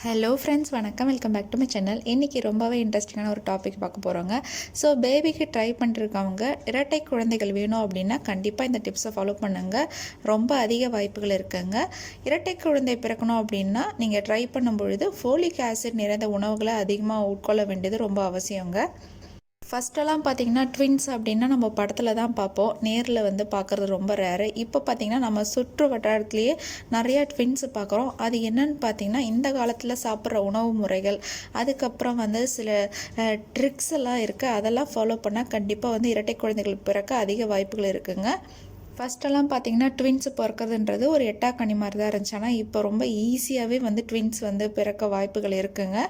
Hello friends, வணக்கம். Welcome back to my channel. இன்றைக்கி ரொம்பவே இன்ட்ரெஸ்டிங்கான ஒரு டாபிக் பார்க்க போகிறோங்க. ஸோ பேபிக்கு ட்ரை பண்ணிருக்கவங்க இரட்டை குழந்தைகள் வேணும் அப்படின்னா கண்டிப்பாக இந்த டிப்ஸை ஃபாலோ பண்ணுங்கள். ரொம்ப அதிக வாய்ப்புகள் இருக்குங்க. இரட்டை குழந்தை பிறக்கணும் அப்படின்னா நீங்கள் ட்ரை பண்ணும் பொழுது ஃபோலிக் ஆசிட் நிறைந்த உணவுகளை அதிகமாக உட்கொள்ள வேண்டியது ரொம்ப அவசியங்க. ஃபஸ்ட்டெல்லாம் பார்த்திங்கன்னா ட்வின்ஸ் அப்படின்னா நம்ம படத்தில் தான் பார்ப்போம், நேரில் பார்க்குறது ரொம்ப ரேரு. இப்போ பார்த்திங்கன்னா நம்ம சுற்று வட்டாரத்துலேயே நிறையா ட்வின்ஸ் பார்க்குறோம். அது என்னன்னு பார்த்திங்கன்னா இந்த காலத்தில் சாப்பிட்ற உணவு முறைகள், அதுக்கப்புறம் சில ட்ரிக்ஸ் எல்லாம் இருக்குது. அதெல்லாம் ஃபாலோ பண்ணால் கண்டிப்பாக இரட்டை குழந்தைகள் பிறக்க அதிக வாய்ப்புகள் இருக்குங்க. ஃபஸ்ட்டெல்லாம் பார்த்திங்கன்னா ட்வின்ஸ் பிறக்கிறதுன்றது ஒரு எட்டாக்கனி மாதிரி தான் இருந்துச்சு. ஆனால் இப்போ ரொம்ப ஈஸியாகவே ட்வின்ஸ் பிறக்க வாய்ப்புகள் இருக்குங்க.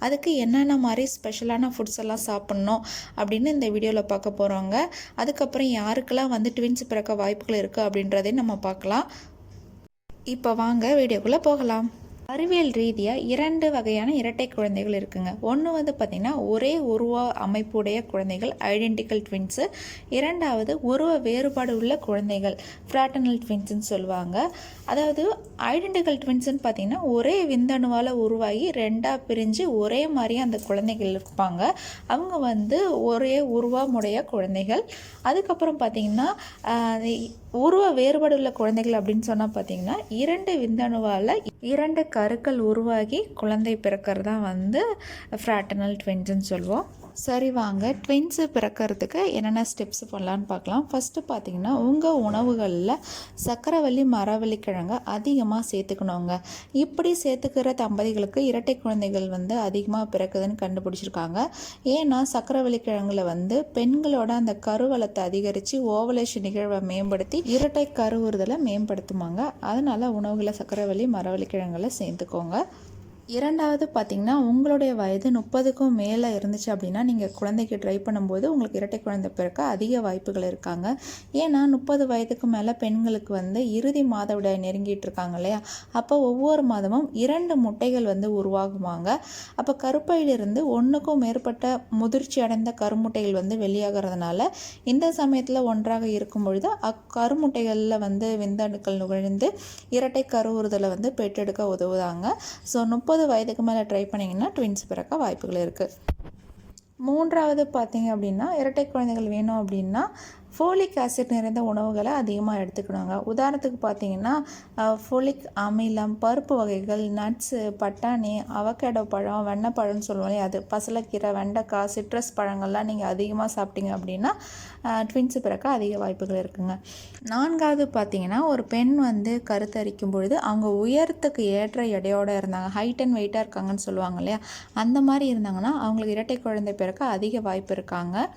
அதுக்கு என்னென்ன மாதிரி ஸ்பெஷலான ஃபுட்ஸ் எல்லாம் சாப்பிட்ணும் அப்படின்னு இந்த வீடியோவில் பார்க்க போகிறோங்க. அதுக்கப்புறம் யாருக்கெல்லாம் ட்வின்ஸ் பிறக்க வாய்ப்புகள் இருக்குது அப்படின்றதையும் நம்ம பார்க்கலாம். இப்போ வாங்க வீடியோக்குள்ளே போகலாம். அறிவியல் ரீதியாக 2 வகையான இரட்டை குழந்தைகள் இருக்குங்க. ஒன்று பார்த்திங்கன்னா ஒரே உருவ அமைப்புடைய குழந்தைகள், ஐடென்டிக்கல் ட்வின்ஸு. இரண்டாவது உருவ வேறுபாடு உள்ள குழந்தைகள், ஃப்ராட்டர்னல் ட்வின்ஸுன்னு சொல்லுவாங்க. அதாவது ஐடென்டிக்கல் ட்வின்ஸுன்னு பார்த்திங்கன்னா ஒரே விந்தணுவால் உருவாகி 2ஆக பிரிஞ்சு ஒரே மாதிரி அந்த குழந்தைகள் இருப்பாங்க. அவங்க ஒரே உருவமுடைய குழந்தைகள். அதுக்கப்புறம் பார்த்திங்கன்னா உருவ வேறுபாடு உள்ள குழந்தைகள் அப்படின்னு சொன்னால் பார்த்திங்கன்னா 2 விந்தணுவால் 2 கருக்கள் உருவாகி குழந்தை பிறக்கிறது தான் ஃப்ராட்டர்னல் ட்வின்ஸுன்னு சொல்லுவோம். சரி வாங்க, ட்வின்ஸு பிறக்கிறதுக்கு என்னென்ன ஸ்டெப்ஸ் பண்ணலான்னு பார்க்கலாம். ஃபஸ்ட்டு பார்த்திங்கன்னா உங்கள் உணவுகளில் சக்கரவள்ளி மரவள்ளி கிழங்கு அதிகமாக சேர்த்துக்கணுங்க. இப்படி சேர்த்துக்கிற தம்பதிகளுக்கு இரட்டை குழந்தைகள் அதிகமாக பிறக்குதுன்னு கண்டுபிடிச்சிருக்காங்க. ஏன்னா சக்கரவள்ளி கிழங்குல பெண்களோட அந்த கருவளத்தை அதிகரித்து ஓவலேஷன் நிகழ்வை மேம்படுத்தி இரட்டை கருவுறுதலை மேம்படுத்துமாங்க. அதனால் உணவுகளை சக்கரவள்ளி மரவள்ளி கிழங்குல சேர்த்துக்கோங்க. இரண்டாவது பார்த்திங்கன்னா உங்களுடைய வயது 30க்கும் மேலே இருந்துச்சு அப்படின்னா நீங்கள் குழந்தைக்கு ட்ரை பண்ணும்போது உங்களுக்கு இரட்டை குழந்தை பிறக்க அதிக வாய்ப்புகள் இருக்காங்க. ஏன்னா 30 வயதுக்கு மேலே பெண்களுக்கு இறுதி மாதவிடாய் நெருங்கிட்டு இருக்காங்க இல்லையா, அப்போ ஒவ்வொரு மாதமும் 2 முட்டைகள் உருவாகுவாங்க. அப்போ கருப்பையிலிருந்து 1க்கும் மேற்பட்ட முதிர்ச்சி அடைந்த கருமுட்டைகள் வெளியாகிறதுனால இந்த சமயத்தில் ஒன்றாக இருக்கும் பொழுது அக்கருமுட்டைகளில் விந்தணுக்கள் நுழைந்து இரட்டை கருவுறுதலை பெற்றெடுக்க உதவுதாங்க. ஸோ 30 வயதுக்கு மேலே ட்ரை பண்ணிங்கன்னா ட்வின்ஸ் பிறக்க வாய்ப்புகள் இருக்குது. மூன்றாவது பார்த்திங்க அப்படின்னா இரட்டை குழந்தைகள் வேணும் அப்படின்னா ஃபோலிக் ஆசிட் நிறைந்த உணவுகளை அதிகமாக எடுத்துக்கணுங்க. உதாரணத்துக்கு பார்த்திங்கன்னா ஃபோலிக் அமிலம், பருப்பு வகைகள், நட்ஸு, பட்டாணி, அவகேடோ பழம், வெண்ணெய்ப்பழம்னு சொல்லுவோம், அது பசலைக்கீரை, வெண்டைக்காய், சிட்ரஸ் பழங்கள்லாம் நீங்கள் அதிகமாக சாப்பிட்டீங்க அப்படின்னா ட்வின்ஸு பிறக்க அதிக வாய்ப்புகள் இருக்குங்க. நான்காவது பார்த்திங்கன்னா ஒரு பெண் கருத்தரிக்கும் பொழுது அவங்க உயரத்துக்கு ஏற்ற எடையோடு இருந்தாங்க, ஹைட் அண்ட் வெயிட்டாக இருக்காங்கன்னு சொல்லுவாங்க இல்லையா, அந்த மாதிரி இருந்தாங்கன்னா அவங்களுக்கு இரட்டை குழந்தை பிறக்க அதிக வாய்ப்பு இருக்காங்க.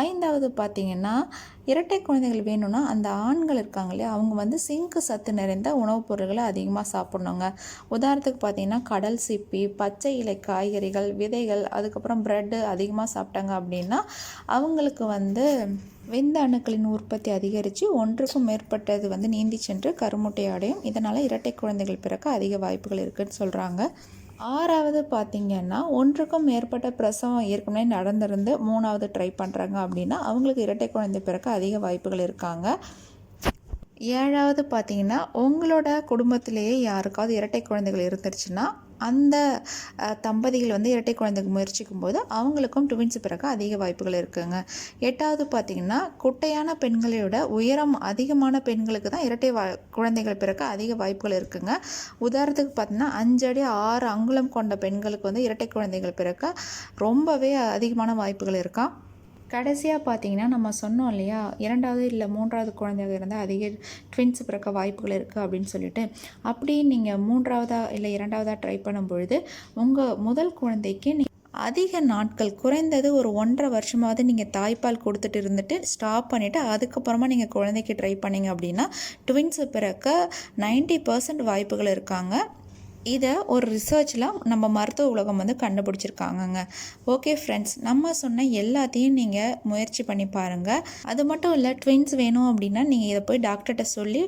ஐந்தாவது பார்த்திங்கன்னா இரட்டை குழந்தைகள் வேணும்னா அந்த ஆண்கள் இருக்காங்க இல்லையா, அவங்க சிங்கு சத்து நிறைந்த உணவுப் பொருட்களை அதிகமாக சாப்பிட்ணுங்க. உதாரணத்துக்கு பார்த்திங்கன்னா கடல் சிப்பி, பச்சை இலை காய்கறிகள், விதைகள், அதுக்கப்புறம் ப்ரெட்டு அதிகமாக சாப்பிட்டாங்க அப்படின்னா அவங்களுக்கு விந்த அணுக்களின் உற்பத்தி அதிகரித்து 1க்கும் மேற்பட்டது நீந்தி சென்று கருமுட்டை அடையும். இதனால் இரட்டை குழந்தைகள் பிறக்க அதிக வாய்ப்புகள் இருக்குதுன்னு சொல்கிறாங்க. ஆறாவது பார்த்திங்கன்னா 1க்கும் மேற்பட்ட பிரசவம் ஏற்கனவே நடந்திருந்து 3வது ட்ரை பண்ணுறாங்க அப்படின்னா அவங்களுக்கு இரட்டை குழந்தை பிறக்க அதிக வாய்ப்புகள் இருக்காங்க. ஏழாவது பார்த்திங்கன்னா உங்களோட குடும்பத்திலேயே யாருக்காவது இரட்டை குழந்தைகள் இருந்துருச்சுன்னா அந்த தம்பதிகள் இரட்டை குழந்தைக்கு முயற்சிக்கும் போது அவங்களுக்கும் ட்வின்ஸ் பிறக்க அதிக வாய்ப்புகள் இருக்குங்க. எட்டாவது பார்த்திங்கன்னா குட்டையான பெண்களோட உயரம் அதிகமான பெண்களுக்கு தான் இரட்டை குழந்தைகள் பிறக்க அதிக வாய்ப்புகள் இருக்குங்க. உதாரணத்துக்கு பார்த்திங்கன்னா 5 அடி 6 அங்குலம் கொண்ட பெண்களுக்கு இரட்டை குழந்தைகள் பிறக்க ரொம்பவே அதிகமான வாய்ப்புகள் இருக்கா. கடைசியாக பார்த்திங்கன்னா நம்ம சொன்னோம் இல்லையா, 2வது இல்லை 3வது குழந்தையாக இருந்தால் அதிக ட்வின்ஸ் பிறக்க வாய்ப்புகள் இருக்குது அப்படின்னு சொல்லிட்டு, அப்படி நீங்கள் 3வதா இல்லை 2வதா ட்ரை பண்ணும் பொழுது உங்கள் முதல் குழந்தைக்கு அதிக நாட்கள், குறைந்தது ஒரு 1.5 வருஷமாவது நீங்கள் தாய்ப்பால் கொடுத்துட்டு இருந்துட்டு ஸ்டாப் பண்ணிவிட்டு அதுக்கப்புறமா நீங்கள் குழந்தைக்கு ட்ரை பண்ணிங்க அப்படின்னா ட்வின்ஸ் பிறக்க 90% வாய்ப்புகள் இருக்காங்க. இதை ஒரு ரிசர்ச்சில் நம்ம மருத்துவ உலகம் கண்டுபிடிச்சிருக்காங்கங்க. ஓகே ஃப்ரெண்ட்ஸ், நம்ம சொன்ன எல்லாத்தையும் நீங்கள் முயற்சி பண்ணி பாருங்கள். அது மட்டும் இல்லை, ட்வின்ஸ் வேணும் அப்படின்னா நீங்கள் இதை போய் டாக்டர்கிட்ட சொல்லி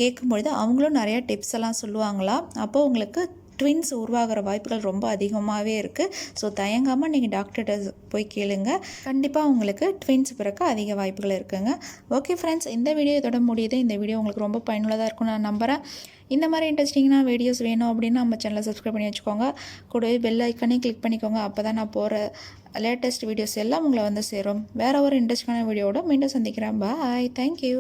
கேட்கும்பொழுது அவங்களும் நிறையா டிப்ஸ் எல்லாம் சொல்லுவாங்களா. அப்போது உங்களுக்கு ட்வின்ஸ் உருவாகிற வாய்ப்புகள் ரொம்ப அதிகமாகவே இருக்குது. ஸோ தயங்காமல் நீங்கள் டாக்டர்கிட்ட போய் கேளுங்க. கண்டிப்பாக உங்களுக்கு ட்வின்ஸ் பிறக்க அதிக வாய்ப்புகள் இருக்குங்க. ஓகே ஃப்ரெண்ட்ஸ், இந்த வீடியோ இதோட முடியுது. இந்த வீடியோ உங்களுக்கு ரொம்ப பயனுள்ளதாக இருக்கும்னு நான் நம்புகிறேன். இந்த மாதிரி இன்ட்ரெஸ்டிங்கான வீடியோஸ் வேணும் அப்படின்னு நம்ம சேனலை சப்ஸ்கிரைப் பண்ணி வச்சுக்கோங்க. கூடவே பெல் ஐக்கானையும் கிளிக் பண்ணிக்கோங்க. அப்போ தான் நான் போகிற லேட்டஸ்ட் வீடியோஸ் எல்லாம் உங்களை வந்து சேரும். வேறு ஒரு இன்ட்ரெஸ்டிங்கான வீடியோவோட மீண்டும் சந்திக்கிறேன். பாய். தேங்க்யூ.